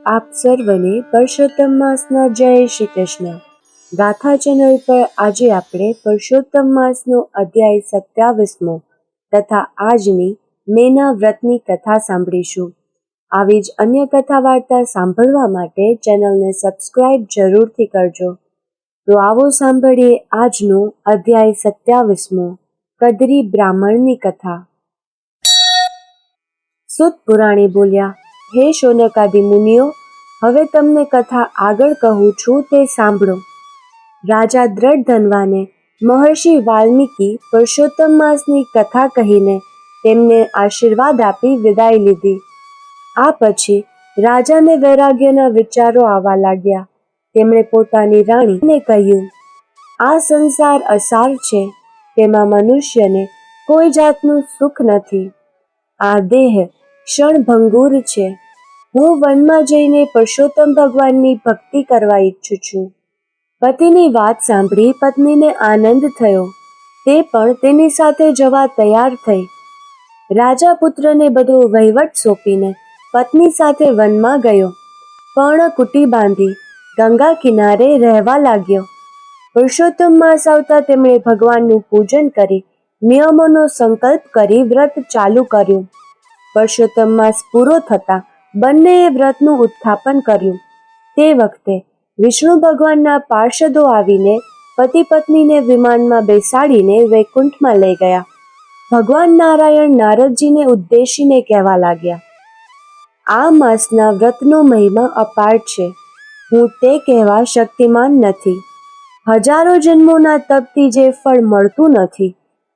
આપ સર્વને પુરુષોત્તમ માસના જય શ્રી કૃષ્ણ. ગાથા ચેનલ પર આજે આપણે પુરુષોત્તમ માસનો અધ્યાય 27મો તથા આજની મેના વ્રતની કથા સાંભળીશું. આવી જ અન્ય કથા વાર્તા સાંભળવા માટે ચેનલને સબસ્ક્રાઇબ જરૂરથી કરજો. તો આવો સાંભળીએ આજનો અધ્યાય 27મો કદરી બ્રાહ્મણની કથા. સુત પુરાણી બોલ્યા, હે શૌનકાદિ મુનિઓ, હવે તમને કથા આગળ કહું છું તે સાંભળો. રાજા દ્રઢધનવાને મહર્ષિ વાલ્મીકી પુરુષોત્તમ માસની કથા કહીને તેમને આશીર્વાદ આપી વિદાય લીધી. આ પછી રાજાને વૈરાગ્યના વિચારો આવવા લાગ્યા. તેમણે પોતાની રાણીને કહ્યું, આ સંસાર અસાર છે, તેમાં મનુષ્યને કોઈ જાતનું સુખ નથી. આ દેહ ક્ષણભંગુર છે. હું વનમાં જઈને પુરુષોત્તમ ભગવાનની ભક્તિ કરવા ઈચ્છું છું. પતિની વાત સાંભળી પત્નીને આનંદ થયો. તે પણ તેની સાથે જવા તૈયાર થઈ. રાજા પુત્રને બધો વહીવટ સોંપીને પત્ની સાથે વનમાં ગયો. પર્ણકુટી બાંધી ગંગા કિનારે રહેવા લાગ્યો. પુરુષોત્તમ માસ આવતા તેમણે ભગવાનનું પૂજન કરી નિયમોનો સંકલ્પ કરી વ્રત ચાલુ કર્યું. પુરુષોત્તમ માસ પૂરો થતાં બંનેએ વ્રતનું ઉત્થાપન કર્યું. તે વખતે વિષ્ણુ ભગવાનના પાર્ષદો આવીને પતિ પત્નીને વિમાનમાં બેસાડીને વૈકુંઠમાં લઈ ગયા. ભગવાન નારાયણ નારદજીને ઉદ્દેશીને કહેવા લાગ્યા, આ માસના વ્રતનો મહિમા અપાર છે. હું તે કહેવા શક્તિમાન નથી. હજારો જન્મોના તપથી જે ફળ મળતું નથી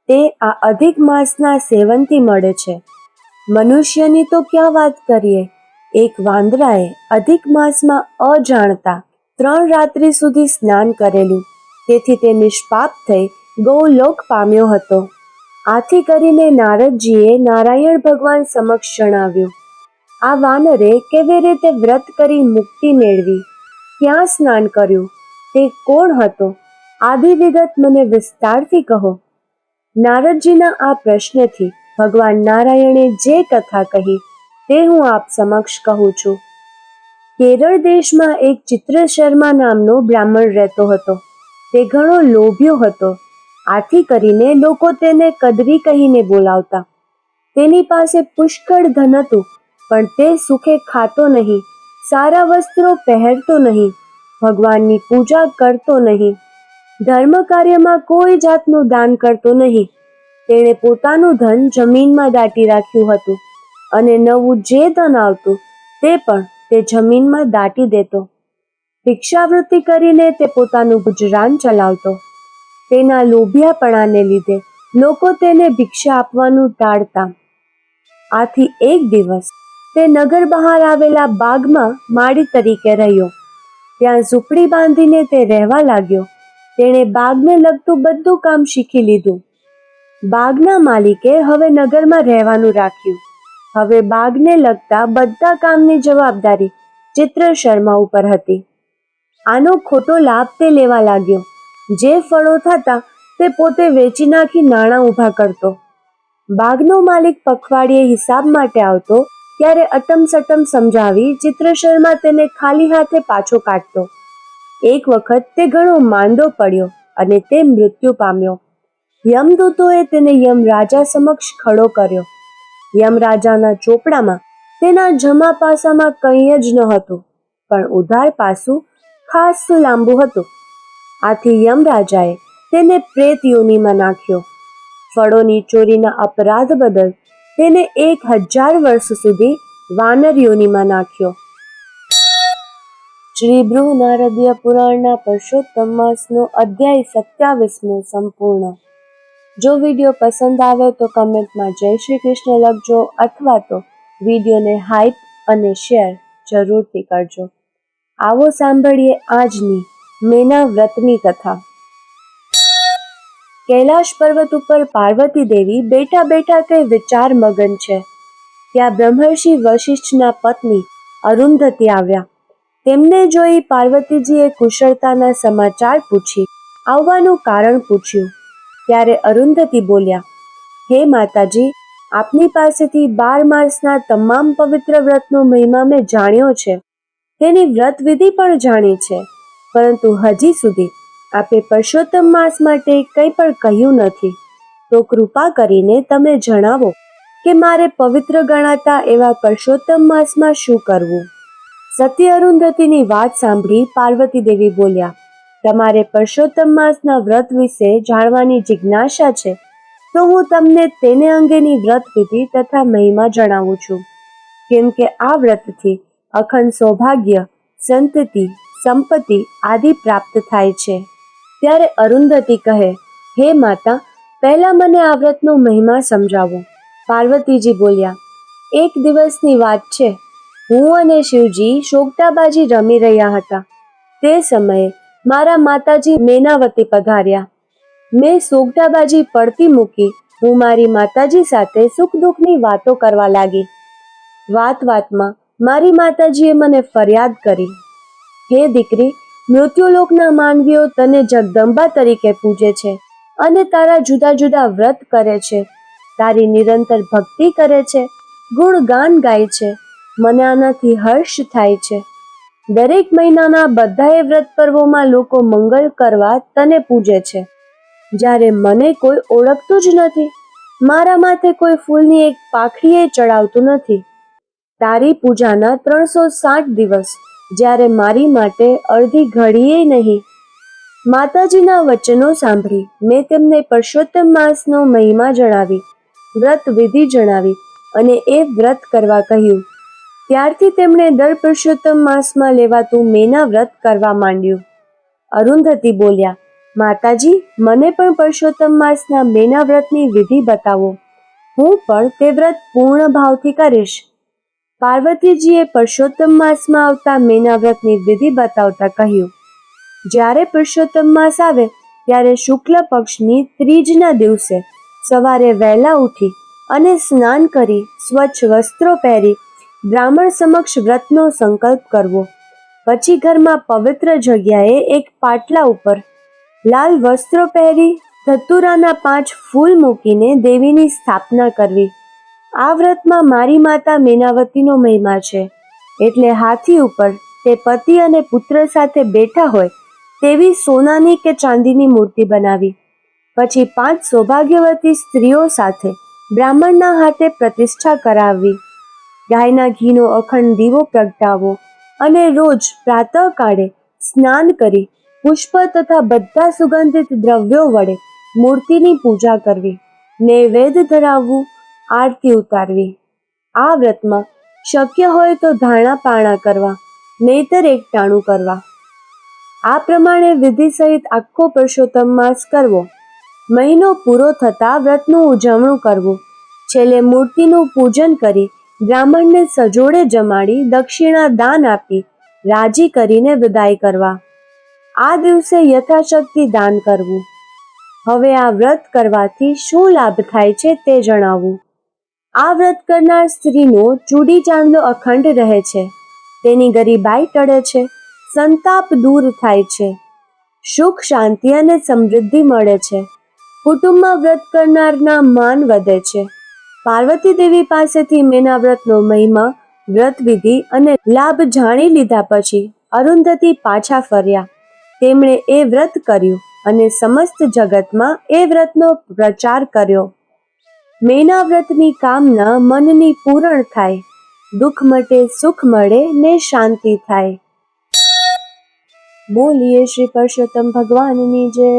તે આ અધિક માસના સેવનથી મળે છે. મનુષ્યની તો ક્યાં વાત કરીએ. એક વાંદરાએ અધિક માસમાં અજાણતા 3 રાત્રિ સુધી સ્નાન કરેલું. તેથી તે નિષ્પાપ થઈ ગૌલોક પામ્યો હતો. આથી કરીને નારદજીએ નારાયણ ભગવાન સમક્ષ જણાવ્યું, આ વાનરે કેવી રીતે વ્રત કરી મુક્તિ મેળવી, ક્યાં સ્નાન કર્યું, તે કોણ હતો, આદિ વિગત મને વિસ્તારથી કહો. નારદજીના આ પ્રશ્નથી ભગવાન નારાયણે જે કથા કહી તે હું આપ સમક્ષ કહું છું. કેરળ દેશમાં એક ચિત્રશર્મા નામનો બ્રાહ્મણ રહેતો હતો. તે ઘણો લોભિયો હતો. આથી કરીને લોકો તેને કદરી કહીને બોલાવતા. તેની પાસે પુષ્કળ ધન હતું, પણ તે સુખે ખાતો નહીં, સારા વસ્ત્રો પહેરતો નહીં, ભગવાનની પૂજા કરતો નહીં, ધર્મ કાર્યમાં કોઈ જાતનું દાન કરતો નહીં. તેણે પોતાનું ધન જમીનમાં દાટી રાખ્યું હતું અને નવું જે ધન આવતું તે પણ તે જમીનમાં દાટી દેતો. ભિક્ષાવૃત્તિ કરીને તે પોતાનું ગુજરાન ચલાવતો. તેના લોભિયાપણાને લીધે લોકો તેને ભિક્ષા આપવાનું ટાળતા. આથી એક દિવસ તે નગર બહાર આવેલા બાગમાં માળી તરીકે રહ્યો. ત્યાં ઝૂંપડી બાંધીને તે રહેવા લાગ્યો. તેણે બાગને લગતું બધું કામ શીખી લીધું. બાગના માલિકે હવે નગરમાં રહેવાનું રાખ્યું. હવે બાગને લગતા બધા કામની જવાબદારી ચિત્રશર્મા ઉપર હતી. આનો ખોટો લાભ તે લેવા લાગ્યો. જે ફળો થતા તે પોતે વેચી નાખી નાણાં ઊભા કરતો. બાગનો માલિક પખવાડિયે હિસાબ માટે આવતો ત્યારે અટમસટમ સમજાવી ચિત્રશર્મા તેને ખાલી હાથે પાછો કાઢતો. એક વખત તે ઘણો માંદો પડ્યો અને તે મૃત્યુ પામ્યો. યમદૂતોએ તેને યમરાજા સમક્ષ ખડો કર્યો. યમરાજાના ચોપડામાં તેના જમા પાસામાં કંઈ જ ન હતું, પણ ઉધાર પાસું ખાસું લાંબુ હતું. આથી યમરાજાએ તેને પ્રેત યોનિમાં નાખ્યો. ફળોની ચોરીના અપરાધ બદલ તેને 1000 વર્ષ સુધી વાનર યોનિમાં નાખ્યો. શ્રી બૃહ નારદીય પુરાણના પુરુષોત્તમ માસનો અધ્યાય 27મો સંપૂર્ણ. જો વિડીયો પસંદ આવે તો કમેન્ટમાં જય શ્રી કૃષ્ણ લખજો અથવા તો વિડીયોને હાઈપ અને શેર જરૂરથી કરજો. આવો સાંભળીએ આજની મેના વ્રતની કથા. કૈલાશ પર્વત ઉપર પાર્વતી દેવી બેઠા બેઠા કઈ વિચાર મગન છે. ત્યાં બ્રહ્મર્ષિ વશિષ્ઠના પત્ની અરુંધતી આવ્યા. તેમને જોઈ પાર્વતીજીએ કુશળતાના સમાચાર પૂછી આવવાનું કારણ પૂછ્યું. ત્યારે અરુંધતી બોલ્યા, હે માતાજી, આપની પાસેથી 12 માસના તમામ પવિત્ર વ્રતનો મહિમા મેં જાણ્યો છે. તેની વ્રત વિધિ પણ જાણી છે, પરંતુ હજી સુધી આપે પુરુષોત્તમ માસ માટે કંઈ પણ કહ્યું નથી. તો કૃપા કરીને તમે જણાવો કે મારે પવિત્ર ગણાતા એવા પુરુષોત્તમ માસમાં શું કરવું? સતી અરુંધતીની વાત સાંભળી પાર્વતી દેવી બોલ્યા, તમારે પુરુષોત્તમ માસના વ્રત વિશે જાણવાની જિજ્ઞાસા છે, તો હું તમને તેને અંગેની વ્રત વિધિ તથા મહિમા જણાવું છું. કેમ કે આ વ્રતથી અખંડ સૌભાગ્ય, સંતતિ, સંપત્તિ આદિ પ્રાપ્ત થાય છે. ત્યારે અરુંધતી કહે, હે માતા, પહેલા મને આ વ્રતનો મહિમા સમજાવો. પાર્વતીજી બોલ્યા, એક દિવસની વાત છે. હું અને શિવજી શોકટાબાજી રમી રહ્યા હતા. તે સમયે મારા માતાજી મેનાવતી પધાર્યા. મેં સોગટાબાજી પડતી મૂકી હું મારી માતાજી સાથે સુખ દુઃખની વાતો કરવા લાગી. વાતમાં મારી માતાજીએ મને ફરિયાદ કરી, હે દીકરી, મૃત્યુલોકના માનવીઓ તને જગદંબા તરીકે પૂજે છે અને તારા જુદા જુદા વ્રત કરે છે, તારી નિરંતર ભક્તિ કરે છે, ગુણગાન ગાય છે. મને આનાથી હર્ષ થાય છે. દરેક મહિનાના બધાએ વ્રત પર્વોમાં લોકો મંગલ કરવા તને પૂજે છે, જ્યારે મને કોઈ ઓળખતું જ નથી. મારા માથે કોઈ ફૂલની એક પાખડીએ ચડાવતું નથી. તારી પૂજાના 360 દિવસ, જ્યારે મારી માટે અડધી ઘડીએ નહીં. માતાજીના વચનો સાંભળી મેં તેમને પુરુષોત્તમ માસનો મહિમા જણાવી, વ્રત વિધિ જણાવી અને એ વ્રત કરવા કહ્યું. ત્યારથી તેમણે દર પુરુષોત્તમ માસમાં લેવાતું મેના વ્રત કરવા માંડ્યું. અરુંધતી બોલ્યા, માતાજી, મને પણ પુરુષોત્તમ માસના મેના વ્રતની વિધિ બતાવો. હું પણ તે વ્રત પૂર્ણ ભાવથી કરીશ. પાર્વતીજીએ પુરુષોત્તમ માસમાં આવતા મેના વ્રતની વિધિ બતાવતા કહ્યું, જ્યારે પુરુષોત્તમ માસ આવે ત્યારે શુક્લ પક્ષની ત્રીજના દિવસે સવારે વહેલા ઉઠી અને સ્નાન કરી સ્વચ્છ વસ્ત્રો પહેરી બ્રાહ્મણ સમક્ષ વ્રતનો સંકલ્પ કરવો. પછી ઘરમાં પવિત્ર જગ્યાએ એક પાટલા ઉપર લાલ વસ્ત્રો પહેરી ધતુરાના 5 ફૂલ મૂકીને દેવીની સ્થાપના કરવી. આ વ્રતમાં મારી માતા મેનાવતીનો મહિમા છે. એટલે હાથી ઉપર તે પતિ અને પુત્ર સાથે બેઠા હોય તેવી સોનાની કે ચાંદીની મૂર્તિ બનાવી. પછી 5 સૌભાગ્યવતી સ્ત્રીઓ સાથે બ્રાહ્મણના હાથે પ્રતિષ્ઠા કરાવવી. ગાયના ઘીનો અખંડ દીવો પ્રગટાવવો અને રોજ પ્રાતઃકાળે સ્નાન કરી પુષ્પ તથા બધા સુગંધિત દ્રવ્યો વડે મૂર્તિની પૂજા કરવી. નૈવેદ્ય ધરાવવું, આરતી ઉતારવી. આ વ્રતમાં શક્ય હોય તો ધાણા પાણા કરવા, નહીતર એકટાણું કરવા. આ પ્રમાણે વિધિ સહિત આખો પુરુષોત્તમ માસ કરવો. મહિનો પૂરો થતાં વ્રતનું ઉજવણું કરવું. છેલ્લે મૂર્તિનું પૂજન કરી બ્રાહ્મણને સજોડે જમાડી દક્ષિણા દાન આપી રાજી કરીને વિદાય કરવા. આ દિવસે યથાશક્તિ દાન કરવું. હવે આ વ્રત કરવાથી શું લાભ થાય છે તે જણાવું. આ વ્રત કરનાર સ્ત્રીનો ચૂડી ચાંદલો અખંડ રહે છે, તેની ગરીબાઈ ટળે છે, સંતાપ દૂર થાય છે, સુખ શાંતિ અને સમૃદ્ધિ મળે છે, કુટુંબમાં વ્રત કરનારના માન વધે છે. પાર્વતી દેવી પાસેથી મેના વ્રતનો મહિમા, વ્રત વિધિ અને લાભ જાણી લીધા પછી અરુંધતી પાછા ફર્યા. તેમણે એ વ્રત કર્યું અને સમસ્ત જગતમાં એ વ્રતનો પ્રચાર કર્યો. મેના વ્રતની કામના મનની પૂરણ થાય, દુઃખ મટે, સુખ મળે ને શાંતિ થાય. બોલીએ શ્રી પુરુષોત્તમ ભગવાનની જય.